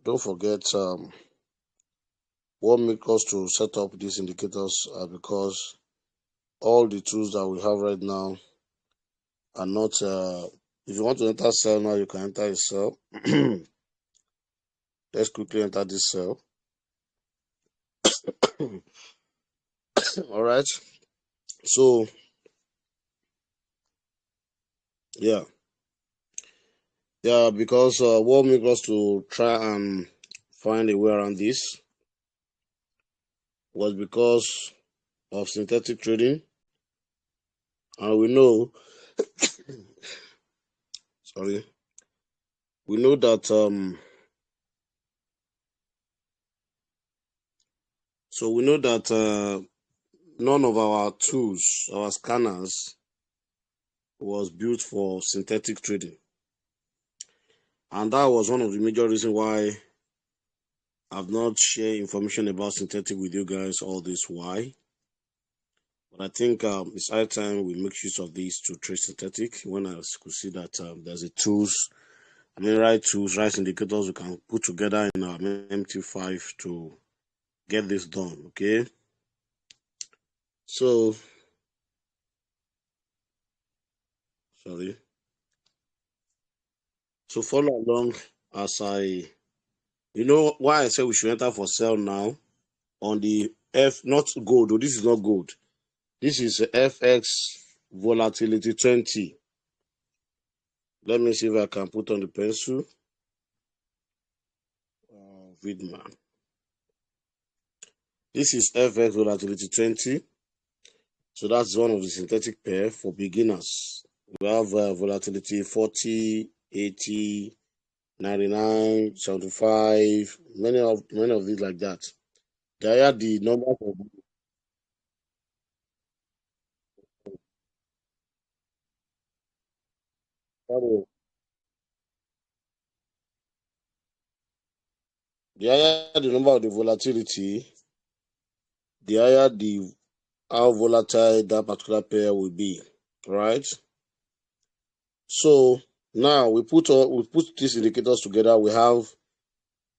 don't forget what makes us to set up these indicators because all the tools that we have right now are not if you want to enter cell now, you can enter a cell. Let's quickly enter this cell. All right, so yeah, because what makes us to try and find a way around this was because of synthetic trading, and we know we know that none of our tools, our scanners, was built for synthetic trading, and that was one of the major reasons why I've not shared information about synthetic with you guys all this while. But I think it's high time we make use of these to trade synthetic. When I could see that there's right tools, right indicators we can put together in our MT5 to get this done. Okay, so follow along as you know why I say we should enter for sell now on the not gold. This is not gold. This is FX volatility 20. Let me see if I can put on the pencil. Vidman. This is FX volatility 20. So that's one of the synthetic pair for beginners. We have volatility 40, 80, 99, 75, many of these like that. They are the number of the higher the number of the volatility, the higher how volatile that particular pair will be, right? So now we put these indicators together. We have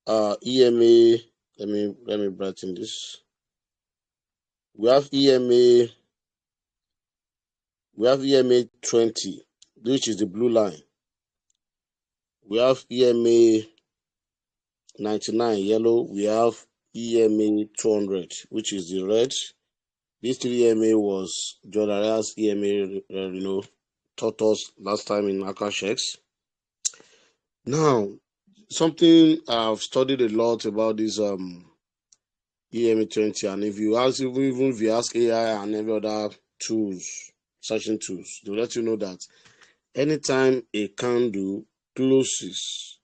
EMA. Let me brighten this. We have EMA 20, which is the blue line. We have EMA 99 yellow. We have EMA 200, which is the red. This 3 EMA was Jodaria's EMA, taught us last time in Akashex. Now, something I've studied a lot about this EMA 20, and if you ask AI and every other tools, searching tools, they'll let you know that anytime a candle closes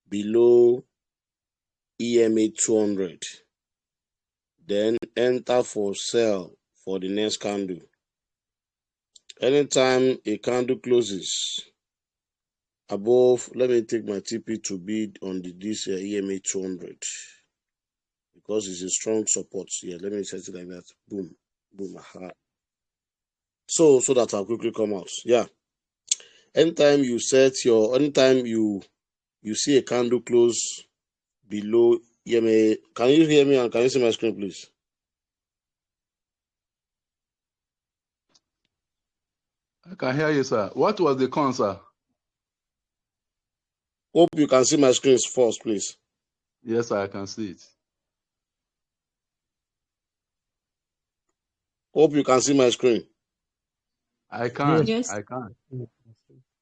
below EMA 200, then enter for sell for the next candle. Anytime a candle closes above, let me take my TP to bid on this EMA 200 because it's a strong support here. Let me set it like that. Boom, boom, aha. So that I'll quickly come out. Yeah. Anytime you see a candle close below EMA, can you hear me and can you see my screen, please? I can hear you, sir. What was the con, sir? Hope you can see my screen first, please. Yes, sir, I can see it. Hope you can see my screen. I can. Yes. I can.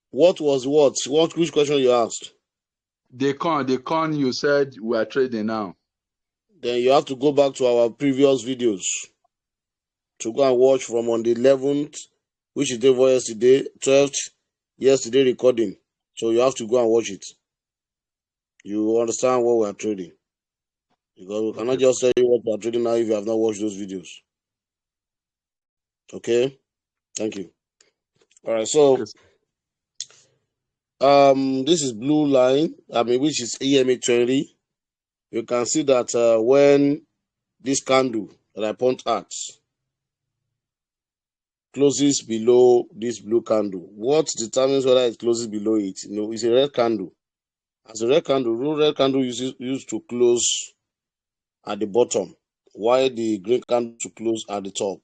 What was which question you asked? The con you said we are trading now. Then you have to go back to our previous videos to go and watch from on the 11th, which is day for yesterday, 12th, yesterday recording. So you have to go and watch it. You understand what we are trading. Because we cannot just tell you what we are trading now if you have not watched those videos. Okay? Thank you. All right, so this is blue line, which is EMA 20. You can see that when this candle that I point at closes below this blue candle, what determines whether it closes below it? It's a red candle. As a red candle used to close at the bottom, while the green candle to close at the top.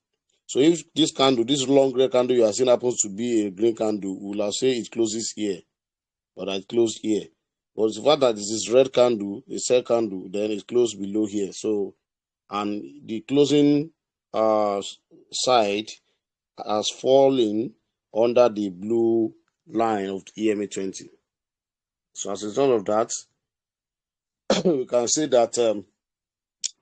So if this candle, this long red candle you are seeing happens to be a green candle, we will say it closes here, but it closed here. But the fact that this is red candle, a sell candle, then it closed below here. So, and the closing side has fallen under the blue line of the EMA 20. So as a result of that, we can say that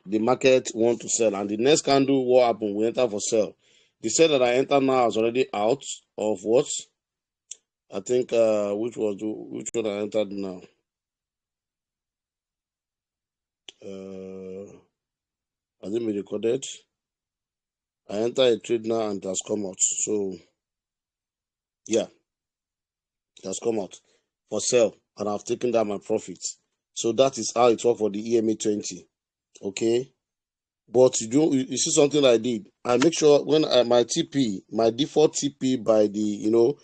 the market want to sell, and the next candle, what happened? We enter for sell. The sell that I enter now is already out of what? I think which one I entered now? I didn't be recorded. I enter a trade now and it has come out. So yeah, it has come out for sell, and I've taken down my profits. So that is how it works for the EMA 20. Okay. But you see something I did. I make sure when my TP, my default TP by the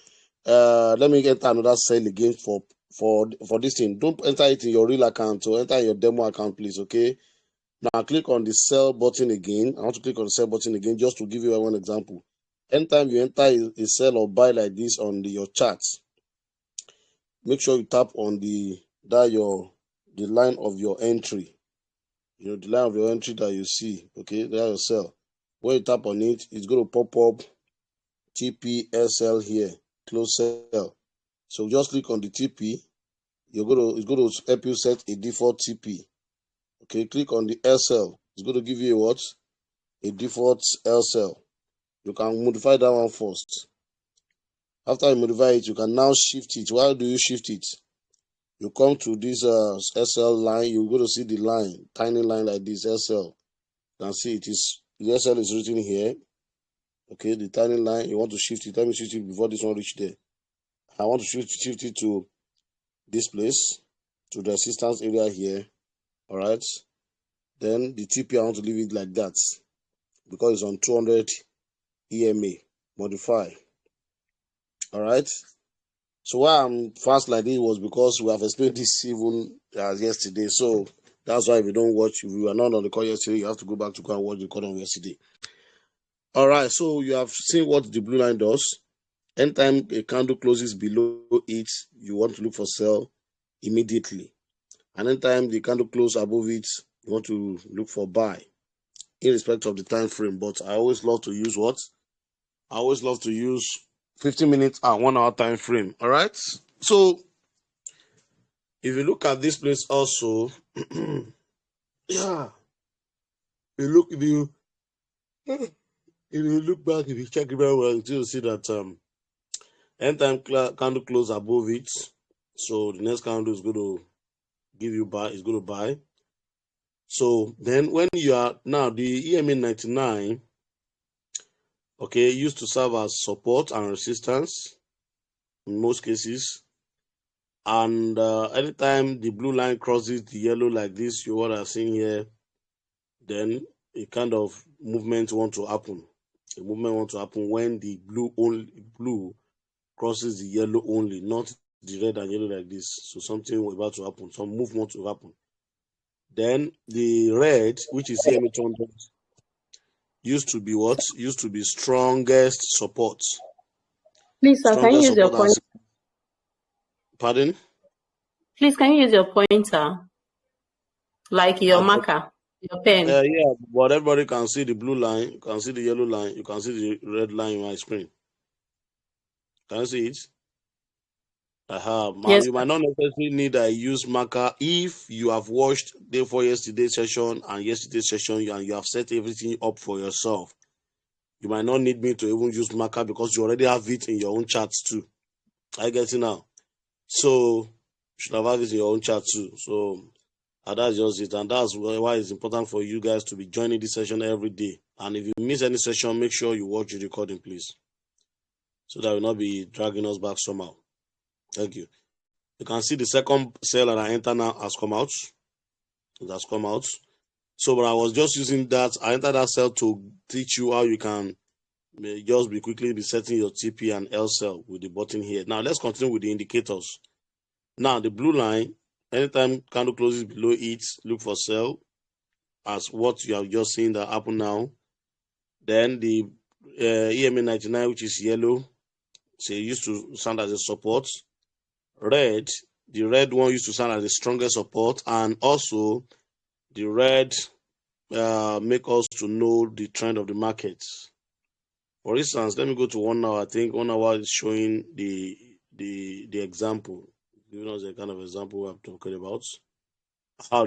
let me enter another cell again for this thing. Don't enter it in your real account or enter your demo account, please. Okay. Now click on the sell button again. I want to click on the sell button again just to give you one example. Anytime you enter a sell or buy like this on your chart, make sure you tap on the line of your entry. The line of your entry that you see, okay, there you sell. When you tap on it, it's going to pop up TPSL here, close sell. So just click on the TP. It's going to help you set a default TP. Okay, click on the SL. It's going to give you what? A default LSL. You can modify that one first. After you modify it, you can now shift it. Why do you shift it? You come to this SL line, you're going to see the line, tiny line like this, SL. You can see it is, the SL is written here. Okay, the tiny line, you want to shift it. Let me shift it before this one reach there. I want to shift it to this place, to the assistance area here. All right. Then the TP, I want to leave it like that because it's on 200 EMA. Modify. All right. So why I'm fast like this was because we have explained this even yesterday. So that's why if you don't watch, if you were not on the call yesterday, you have to go back to go and watch the call on yesterday. All right. So you have seen what the blue line does. Anytime a candle closes below it, you want to look for sell immediately. And anytime the candle closes above it, you want to look for buy, irrespective of the time frame. But I always love to use what? I always love to use 15 minutes and 1 hour time frame. All right. So if you look at this place also, yeah, if you look back, if you check it very well, you'll see that anytime candle close above it, so the next candle is going to give you buy, is going to buy. So then when you are now the EMA 99, okay, used to serve as support and resistance in most cases. And anytime the blue line crosses the yellow like this, you what I'm seeing here, then a kind of movement want to happen. A movement want to happen when the blue crosses the yellow only, not the red and yellow like this. So something was about to happen. Some movement to happen. Then the red, which is here, used to be what? Used to be strongest support. Please, sir, can you use your pointer? Pardon? Please, can you use your pointer? Like your marker, your pen? Yeah, but everybody can see the blue line, you can see the yellow line, you can see the red line in my screen. Can you see it? Yes, you might not necessarily need a use marker if you have watched day for yesterday's session and yesterday's session and you have set everything up for yourself. You might not need me to even use marker because you already have it in your own charts too. I get it now. So you should have it in your own chart too. So that's just it. And that's why it's important for you guys to be joining this session every day. And if you miss any session, make sure you watch the recording, please. So that will not be dragging us back somehow. Thank you. You can see the second cell that I enter now has come out. It has come out. So but I was just using that. I entered that cell to teach you how you can just quickly be setting your TP and L cell with the button here. Now let's continue with the indicators. Now the blue line, anytime candle closes below it, look for sell, as what you have just seen that happen now. Then the EMA 99, which is yellow, so it used to stand as a support. Red, the red one used to stand as the strongest support, and also the red make us to know the trend of the market. For instance, let me go to 1 hour. I think 1 hour is showing the example, giving us a kind of example I'm talking about.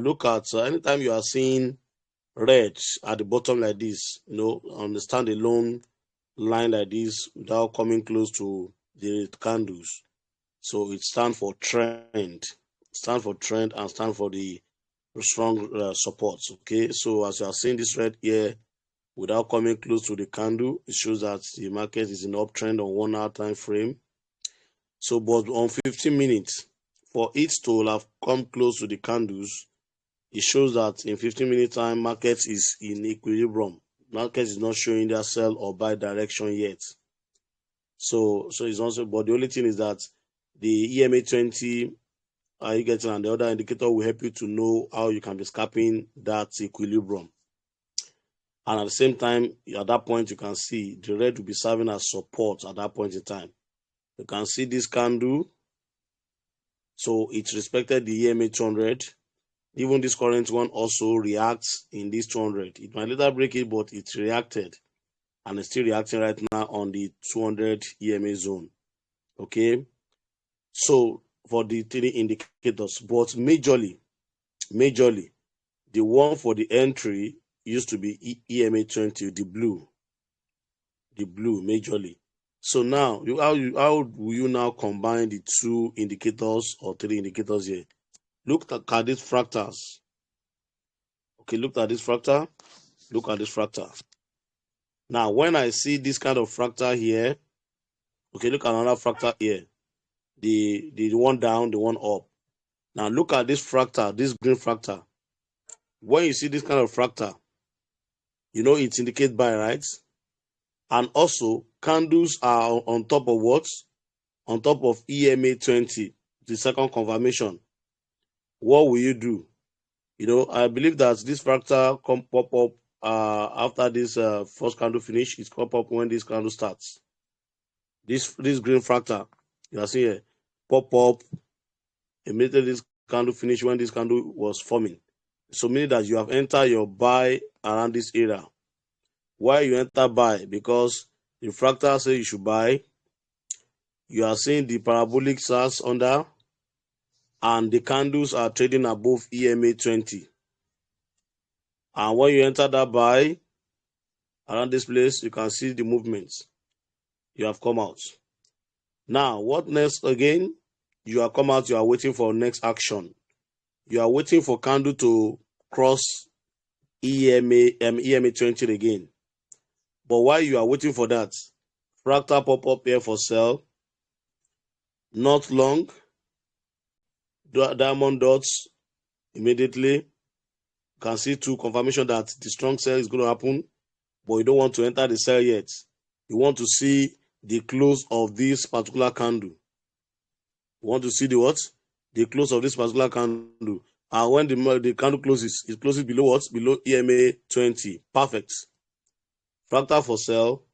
Look at anytime you are seeing red at the bottom like this, on the standalone line like this without coming close to the candles. So it stands for trend, and stand for the strong supports. Okay, so as you are seeing this red here without coming close to the candle, it shows that the market is in uptrend on 1 hour time frame. So, but on 15 minutes, for it to have come close to the candles, it shows that in 15 minute time, market is in equilibrium. Market is not showing their sell or buy direction yet. So it's also, but the only thing is that the EMA 20 are you getting, and the other indicator will help you to know how you can be scalping that equilibrium. And at the same time, at that point, you can see the red will be serving as support at that point in time. You can see this candle. So it respected the EMA 200. Even this current one also reacts in this 200. It might later break it, but it reacted. And it's still reacting right now on the 200 EMA zone. Okay. So for the three indicators, but majorly, the one for the entry used to be EMA 20, the blue majorly. So now, how will you now combine the two indicators or three indicators here? Look at these fractals. Okay, look at this fractal. Look at this fractal. Now, when I see this kind of fractal here, okay, look at another fractal here. The one down, the one up. Now, look at this fractal, this green fractal. When you see this kind of fractal, it indicates buy, right? And also, candles are on top of what? On top of EMA 20, the second confirmation. What will you do? I believe that this fractal come pop up after this first candle finish. It pop up when this candle starts. This green fractal, you are seeing here, pop up immediately this candle finish when this candle was forming. So meaning that you have entered your buy around this area. Why you enter buy? Because the fractal say you should buy. You are seeing the parabolic stars under, and the candles are trading above EMA 20. And when you enter that buy around this place, you can see the movements. You have come out. Now, what next again? You have come out, you are waiting for next action. You are waiting for candle to cross EMA 20 again. But while you are waiting for that, fractal pop up here for sell. Not long. Diamond dots immediately. You can see two confirmation that the strong sell is going to happen, but you don't want to enter the sell yet. You want to see the close of this particular candle. You want to see the what? The close of this particular candle. And when the candle closes, it closes below what? Below EMA 20. Perfect. Fractal for sell.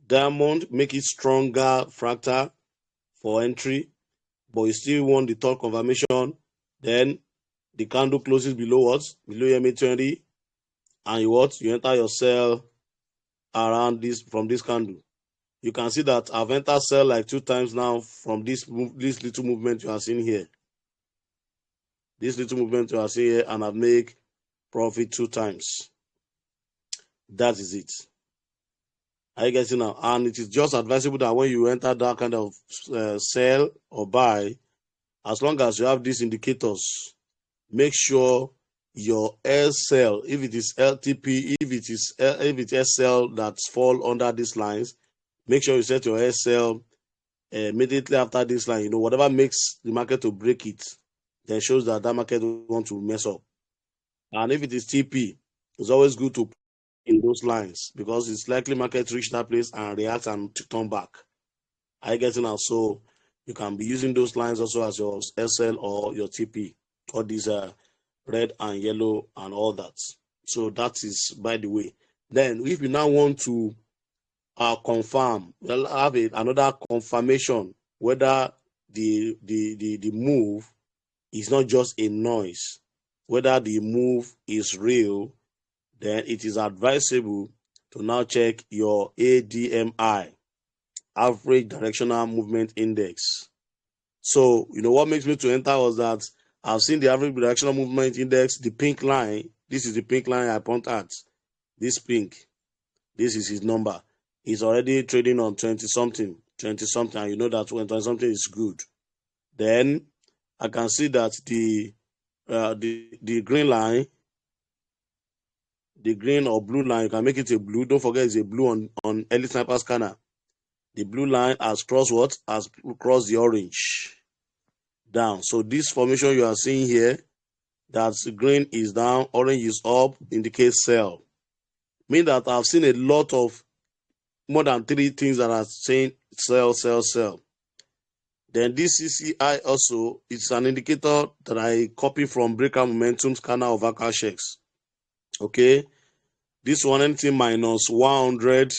Diamond, make it stronger fractal for entry, but you still want the third confirmation. Then the candle closes below what? Below EMA 20. And you enter your sell around this, from this candle. You can see that I've entered sell like 2 times now from this little movement you are seeing here. This little movement you are seeing here, and I've made profit 2 times. That is it. Are you getting now? And it is just advisable that when you enter that kind of sell or buy, as long as you have these indicators, make sure your SL, if it is LTP, if it is SL that fall under these lines, make sure you set your SL immediately after this line. Whatever makes the market to break it, then shows that market want to mess up. And if it is TP, it's always good to put in those lines, because it's likely market to reach that place and react and to turn back. Are you getting now? So you can be using those lines also as your SL or your TP. all these red and yellow and all that. So that is by the way. Then if we now want to confirm, we'll have another confirmation whether the move is not just a noise, whether the move is real. Then it is advisable to now check your ADMI, average directional movement index. So what makes me to enter was that I've seen the average directional movement index, the pink line. This is the pink line I point at. This pink, this is his number. He's already trading on 20 something, and you know that when 20 something is good. Then I can see that the green line, the green or blue line, you can make it a blue. Don't forget it's a blue on Elite Sniper Scanner. The blue line has crossed what? Has crossed the orange down. So this formation you are seeing here, that's green is down, orange is up, indicates sell. Mean that I've seen a lot of more than 3 things that are saying sell, sell, sell. Then this CCI also, it's an indicator that I copy from breakout momentum scanner of Akashex. Okay, this one, anything minus 100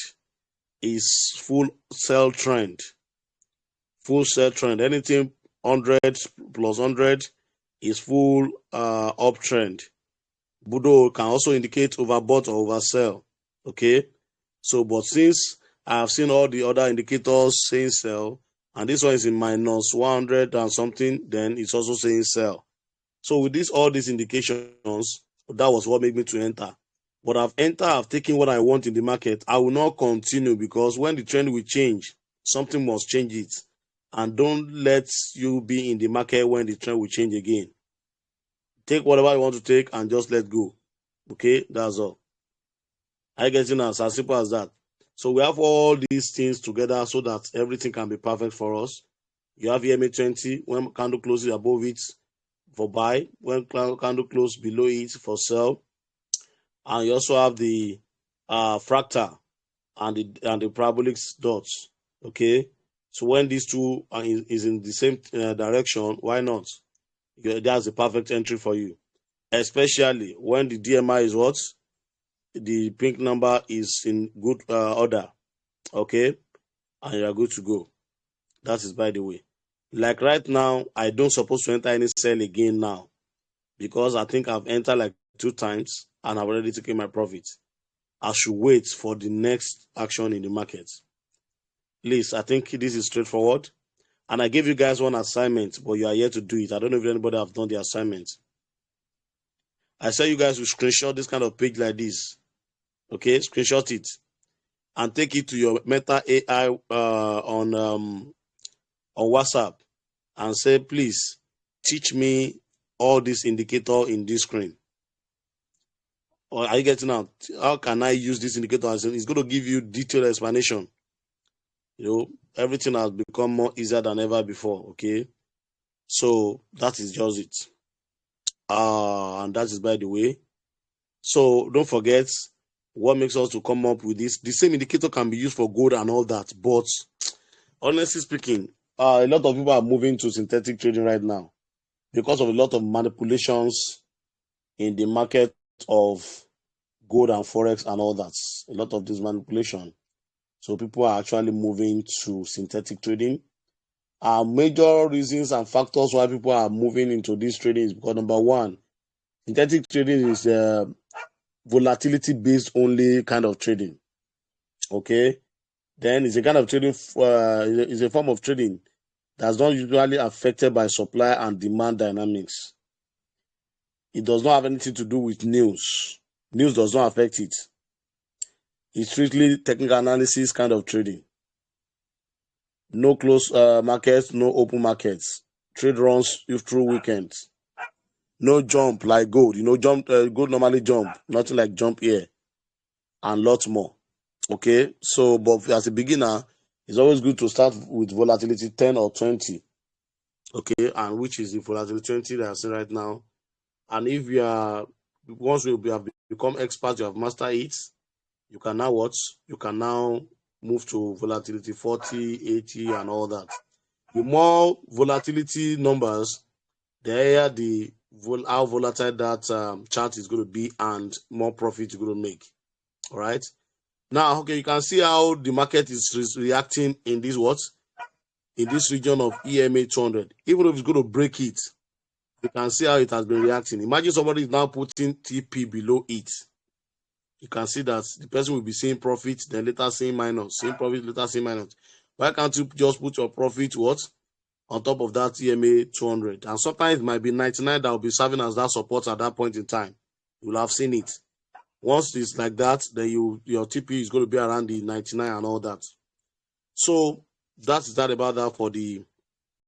is full sell trend. Full sell trend. Anything 100 plus 100 is full uptrend. Budo can also indicate overbought or oversell. Okay, so but since I have seen all the other indicators saying sell, and this one is in minus 100 and something, then it's also saying sell. So with all these indications, that was what made me to enter. But I've taken what I want in the market. I will not continue, because when the trend will change, something must change it. And don't let you be in the market when the trend will change again. Take whatever you want to take and just let go. Okay, that's all. I get it as simple as that. So we have all these things together so that everything can be perfect for us. You have EMA 20, when candle closes above it for buy, when candle closes below it for sell. And you also have the fractal and the parabolic dots. Okay, so when these two is in the same direction, why not? That's a perfect entry for you, especially when the DMI is what? The pink number is in good order. Okay, and you are good to go. That is by the way. Like right now, I don't supposed to enter any sell again now, because I think I've entered like 2 times and I've already taken my profit. I should wait for the next action in the market. Please, I think this is straightforward. And I gave you guys one assignment, but you are here to do it. I don't know if anybody have done the assignment. I said you guys will screenshot this kind of page like this. Okay, screenshot it and take it to your Meta AI on WhatsApp and say, please teach me all this indicator in this screen. Or are you getting out? How can I use this indicator? It's going to give you detailed explanation. Everything has become more easier than ever before. Okay, so that is just it. And that is by the way. So don't forget what makes us to come up with this. The same indicator can be used for gold and all that, but honestly speaking, a lot of people are moving to synthetic trading right now because of a lot of manipulations in the market of gold and forex and all that. A lot of this manipulation. So people are actually moving to synthetic trading. Major reasons and factors why people are moving into this trading is because, number one, synthetic trading is volatility based only kind of trading. Okay, then it's a kind of trading, is a form of trading that's not usually affected by supply and demand dynamics. It does not have anything to do with news. News does not affect it. It's strictly technical analysis kind of trading. No close markets, no open markets. Trade runs through weekends. No jump like gold. Gold normally jump. Nothing like jump here. And lots more. Okay, so but as a beginner, it's always good to start with volatility 10 or 20. Okay, and which is the volatility 20 that I see right now. And if you are, once you have become expert, you have mastered it, you can now what? You can now move to volatility 40, 80, and all that. The more volatility numbers, the higher the how volatile that chart is going to be and more profit you're going to make. All right. Now, okay, you can see how the market is reacting in this what? In this region of EMA 200. Even if it's going to break it, you can see how it has been reacting. Imagine somebody is now putting TP below it. You can see that the person will be seeing profit, then later seeing minus, seeing profit, later seeing minus. Why can't you just put your profit what? On top of that EMA 200? And sometimes it might be 99 that will be serving as that support at that point in time. You will have seen it. Once it's like that, then your TP is going to be around the 99 and all that. So that's that about that for the